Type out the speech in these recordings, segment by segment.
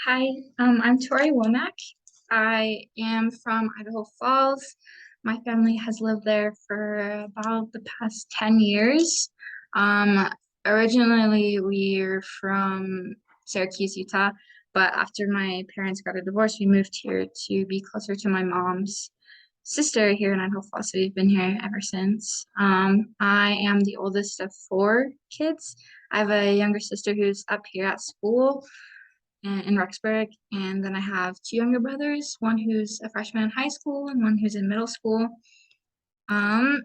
Hi, I'm Tori Womack. I am from Idaho Falls. My family has lived there for about the past 10 years. Um, Originally, we're from Syracuse, Utah, but after my parents got a divorce, we moved here to be closer to my mom's sister here in Idaho Falls, so we've been here ever since. I am the oldest of four kids. I have a younger sister who's up here at school in Rexburg. And then I have two younger brothers, one who's a freshman in high school and one who's in middle school. Um,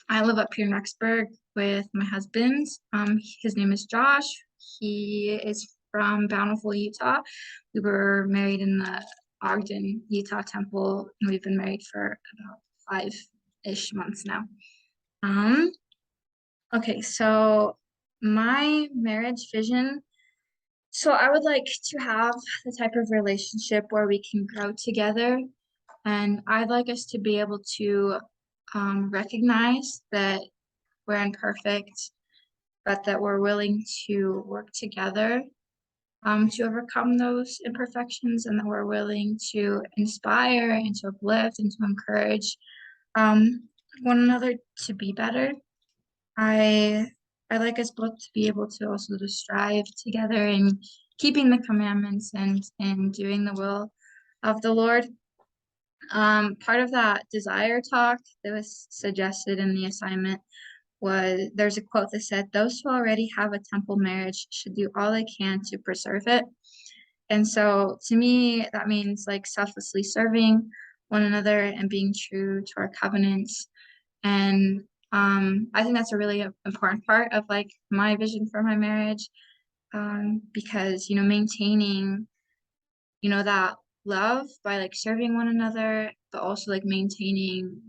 I live up here in Rexburg with my husband. His name is Josh. He is from Bountiful, Utah. We were married in the Ogden, Utah temple, and we've been married for about 5-ish months now. Um, okay, so my marriage vision. So I would like to have the type of relationship where we can grow together, and I'd like us to be able to recognize that we're imperfect, but that we're willing to work together to overcome those imperfections, and that we're willing to inspire and to uplift and to encourage um, one another to be better. I I like us both to be able to also to strive together in keeping the commandments and doing the will of the Lord. Part of that desire talk that was suggested in the assignment was there's a quote that said, "Those who already have a temple marriage should do all they can to preserve it." And so to me, that means like selflessly serving one another and being true to our covenants. And I think that's a really important part of like my vision for my marriage, because maintaining that love by like serving one another, but also like maintaining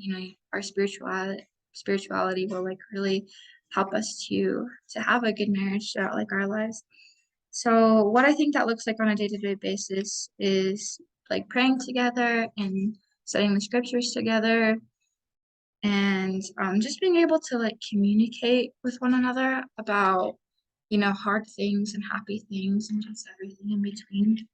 our spirituality will like really help us to have a good marriage throughout like our lives. So what I think that looks like on a day-to-day basis is like praying together and studying the scriptures together and just being able to like communicate with one another about hard things and happy things and just everything in between.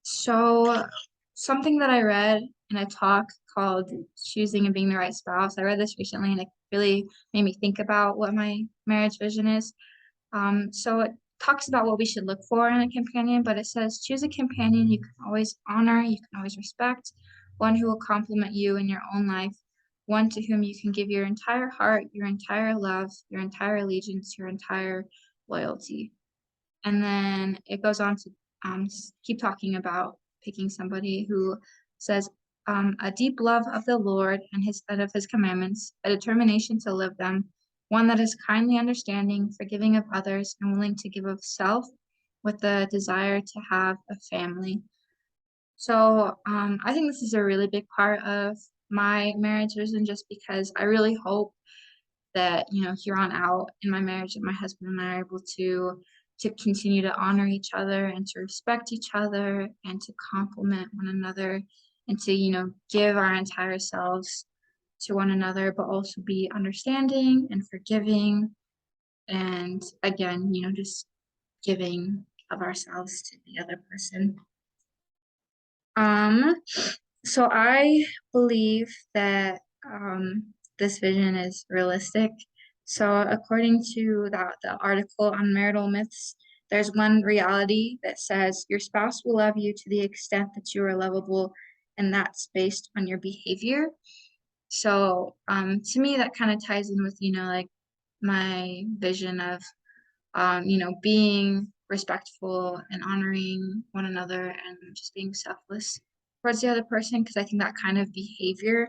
So something that I read in a talk called Choosing and Being the Right Spouse, I read this recently and it really made me think about what my marriage vision is. So it talks about what we should look for in a companion, but it says choose a companion you can always honor, you can always respect, one who will complement you in your own life, one to whom you can give your entire heart, your entire love, your entire allegiance, your entire loyalty. And then it goes on to keep talking about picking somebody who says, a deep love of the Lord and of his commandments, a determination to live them, one that is kindly understanding, forgiving of others, and willing to give of self with the desire to have a family. So I think this is a really big part of my marriage vision just because I really hope that here on out in my marriage that my husband and I are able to continue to honor each other and to respect each other and to complement one another and to give our entire selves to one another, but also be understanding and forgiving, and again just giving of ourselves to the other person. um so I believe that this vision is realistic. So according to the article on marital myths, there's one reality that says your spouse will love you to the extent that you are lovable, and that's based on your behavior. So to me, that kind of ties in with, like my vision of, being respectful and honoring one another and just being selfless towards the other person, because I think that kind of behavior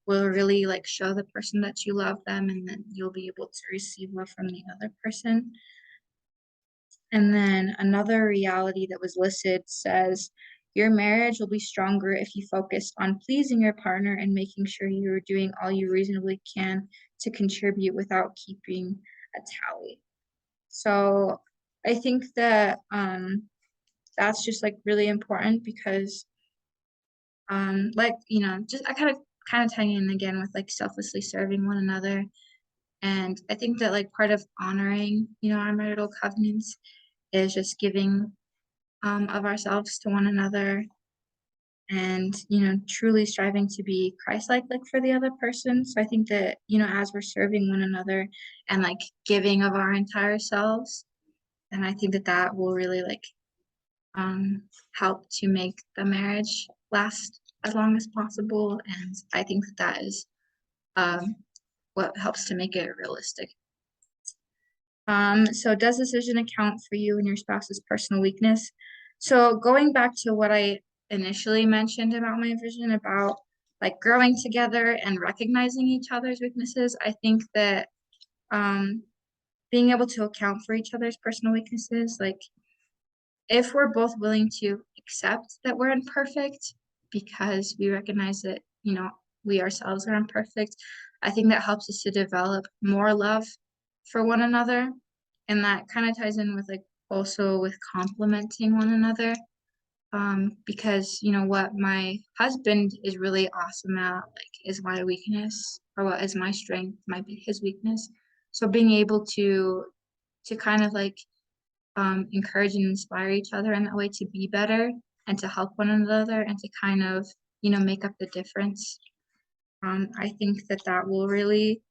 will really like show the person that you love them, and then you'll be able to receive love from the other person. And then another reality that was listed says your marriage will be stronger if you focus on pleasing your partner and making sure you're doing all you reasonably can to contribute without keeping a tally. So I think that that's just like really important because like just I kind of tying in again with like selflessly serving one another. And I think that like part of honoring our marital covenants is just giving of ourselves to one another and truly striving to be Christ-like for the other person. So I think that as we're serving one another and giving of our entire selves, then I think that that will really um help to make the marriage last as long as possible. And I think that that is um what helps to make it realistic. So does this vision account for you and your spouse's personal weakness? So going back to what I initially mentioned about my vision about growing together and recognizing each other's weaknesses, I think that um being able to account for each other's personal weaknesses, if we're both willing to accept that we're imperfect because we recognize that, we ourselves are imperfect, I think that helps us to develop more love for one another. And that kind of ties in with also with complimenting one another. Because what my husband is really awesome at, is my weakness, or what is my strength might be his weakness. So being able to kind of encourage and inspire each other in that way to be better and to help one another and to kind of, make up the difference. I think that that will really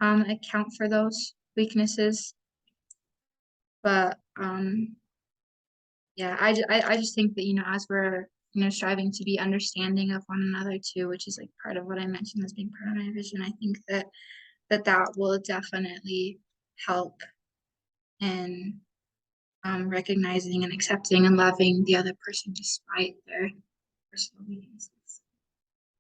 account for those weaknesses. But yeah, I just think that, as we're, striving to be understanding of one another too, which is part of what I mentioned as being part of my vision, I think that that will definitely help in recognizing and accepting and loving the other person despite their personal weaknesses.